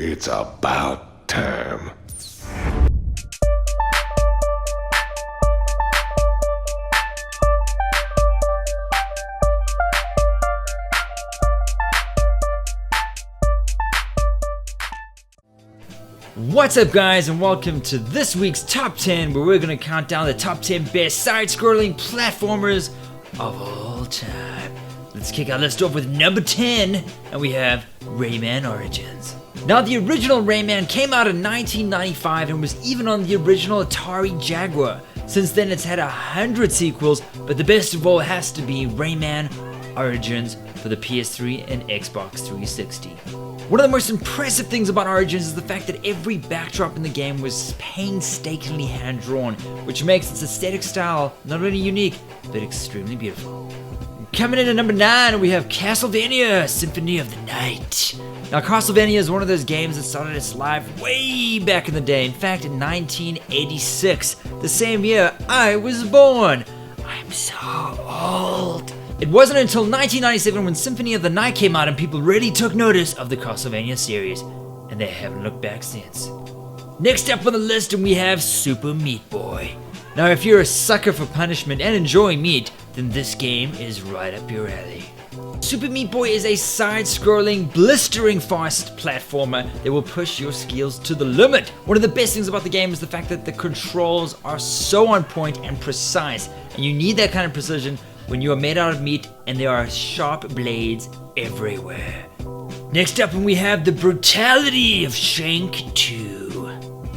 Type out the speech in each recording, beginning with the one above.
It's about time. What's up guys, and welcome to this week's Top 10, where we're going to count down the top 10 best side-scrolling platformers of all time. Let's kick our list off with number 10, and we have Rayman Origins. Now, the original Rayman came out in 1995 and was even on the original Atari Jaguar. Since then it's had 100 sequels, but the best of all has to be Rayman Origins for the PS3 and Xbox 360. One of the most impressive things about Origins is the fact that every backdrop in the game was painstakingly hand-drawn, which makes its aesthetic style not only unique, but extremely beautiful. Coming in at number 9, we have Castlevania Symphony of the Night. Now, Castlevania is one of those games that started its life way back in the day. In fact, in 1986, the same year I was born. I'm so old. It wasn't until 1997 when Symphony of the Night came out and people really took notice of the Castlevania series, and they haven't looked back since. Next up on the list, we have Super Meat Boy. Now, if you're a sucker for punishment and enjoy meat, then this game is right up your alley. Super Meat Boy is a side-scrolling, blistering fast platformer that will push your skills to the limit. One of the best things about the game is the fact that the controls are so on point and precise, and you need that kind of precision when you are made out of meat and there are sharp blades everywhere. Next up, we have the brutality of SHANK 2.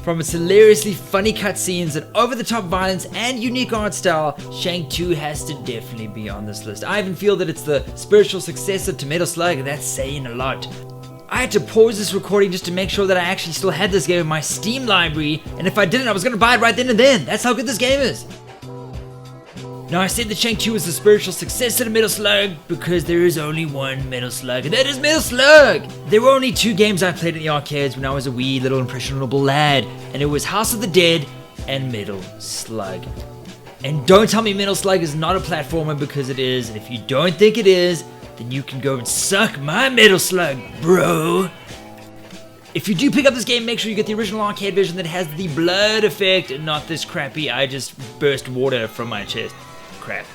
From its hilariously funny cutscenes and over-the-top violence and unique art style, SHANK 2 has to definitely be on this list. I even feel that it's the spiritual successor to Metal Slug, and that's saying a lot. I had to pause this recording just to make sure that I actually still had this game in my Steam library, and if I didn't, I was going to buy it right then and then. That's how good this game is. Now, I said that SHANK 2 is the spiritual successor to Metal Slug because there is only one Metal Slug, and that is Metal Slug! There were only two games I played in the arcades when I was a wee little impressionable lad, and it was House of the Dead and Metal Slug. And don't tell me Metal Slug is not a platformer, because it is, and if you don't think it is, then you can go and suck my Metal Slug, bro! If you do pick up this game, make sure you get the original arcade version that has the blood effect and not this crappy I just burst water from my chest crap.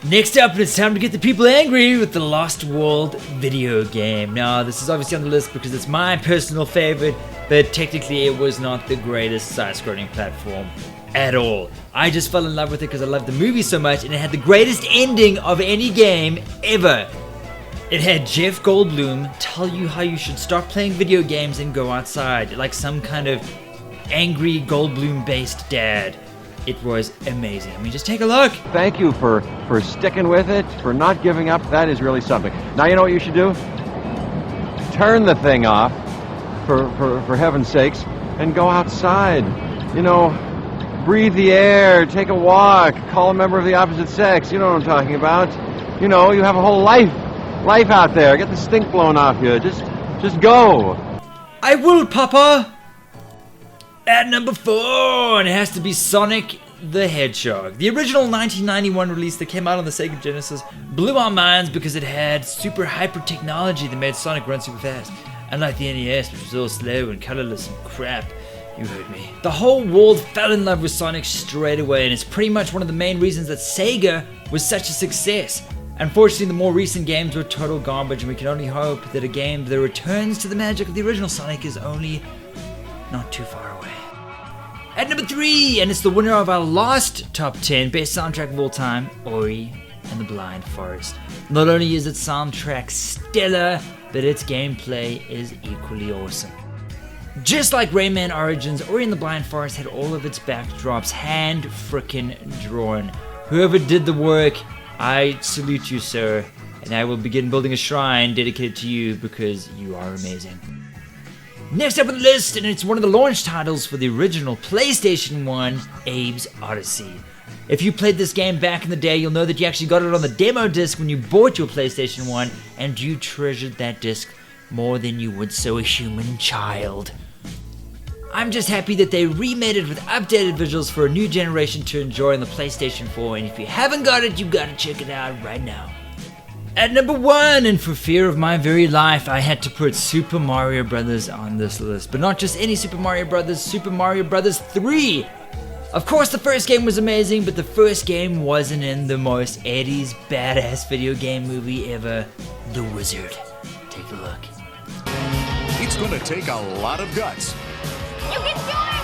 Next up, it's time to get the people angry with the Lost World video game. Now, this is obviously on the list because it's my personal favorite, but technically it was not the greatest side-scrolling platform at all. I just fell in love with it because I loved the movie so much, and it had the greatest ending of any game ever. It had Jeff Goldblum tell you how you should stop playing video games and go outside, like some kind of angry Goldblum-based dad. It was amazing. I mean, just take a look. Thank you for sticking with it, for not giving up. That is really something. Now, you know what you should do? Turn the thing off, for heaven's sakes, and go outside. You know, breathe the air, take a walk, call a member of the opposite sex. You know what I'm talking about. You know, you have a whole life out there. Get the stink blown off you. Just go. I will, Papa. At number 4, and it has to be Sonic the Hedgehog. The original 1991 release that came out on the Sega Genesis blew our minds because it had super hyper technology that made Sonic run super fast. Unlike the NES, which was all slow and colorless and crap. You heard me. The whole world fell in love with Sonic straight away, and it's pretty much one of the main reasons that Sega was such a success. Unfortunately, the more recent games were total garbage, and we can only hope that a game that returns to the magic of the original Sonic is only not too far away. At number 3, and it's the winner of our last top 10 best soundtrack of all time, Ori and the Blind Forest. Not only is its soundtrack stellar, but its gameplay is equally awesome. Just like Rayman Origins, Ori and the Blind Forest had all of its backdrops hand frickin' drawn. Whoever did the work, I salute you, sir, and I will begin building a shrine dedicated to you because you are amazing. Next up on the list, and it's one of the launch titles for the original PlayStation 1, ABES Odyssey. If you played this game back in the day, you'll know that you actually got it on the demo disc when you bought your PlayStation 1, and you treasured that disc more than you would so a human child. I'm just happy that they remade it with updated visuals for a new generation to enjoy on the PlayStation 4, and if you haven't got it, you gotta check it out right now. At number 1, and for fear of my very life, I had to put Super Mario Brothers on this list. But not just any Super Mario Brothers, Super Mario Brothers 3. Of course, the first game was amazing, but the first game wasn't in the most 80s badass video game movie ever, The Wizard. Take a look. It's gonna take a lot of guts. You can do it!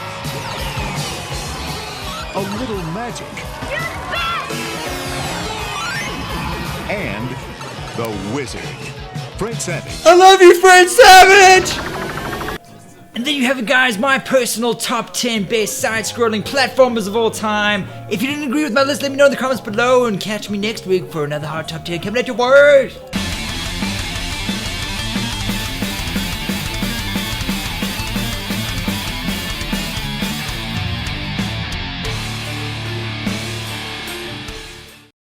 A little magic. You're the best! And the Wizard. Fred Savage. I love you, Fred Savage! And there you have it, guys, my personal top 10 best side-scrolling platformers of all time. If you didn't agree with my list, let me know in the comments below, and catch me next week for another hot top 10 coming at your worst.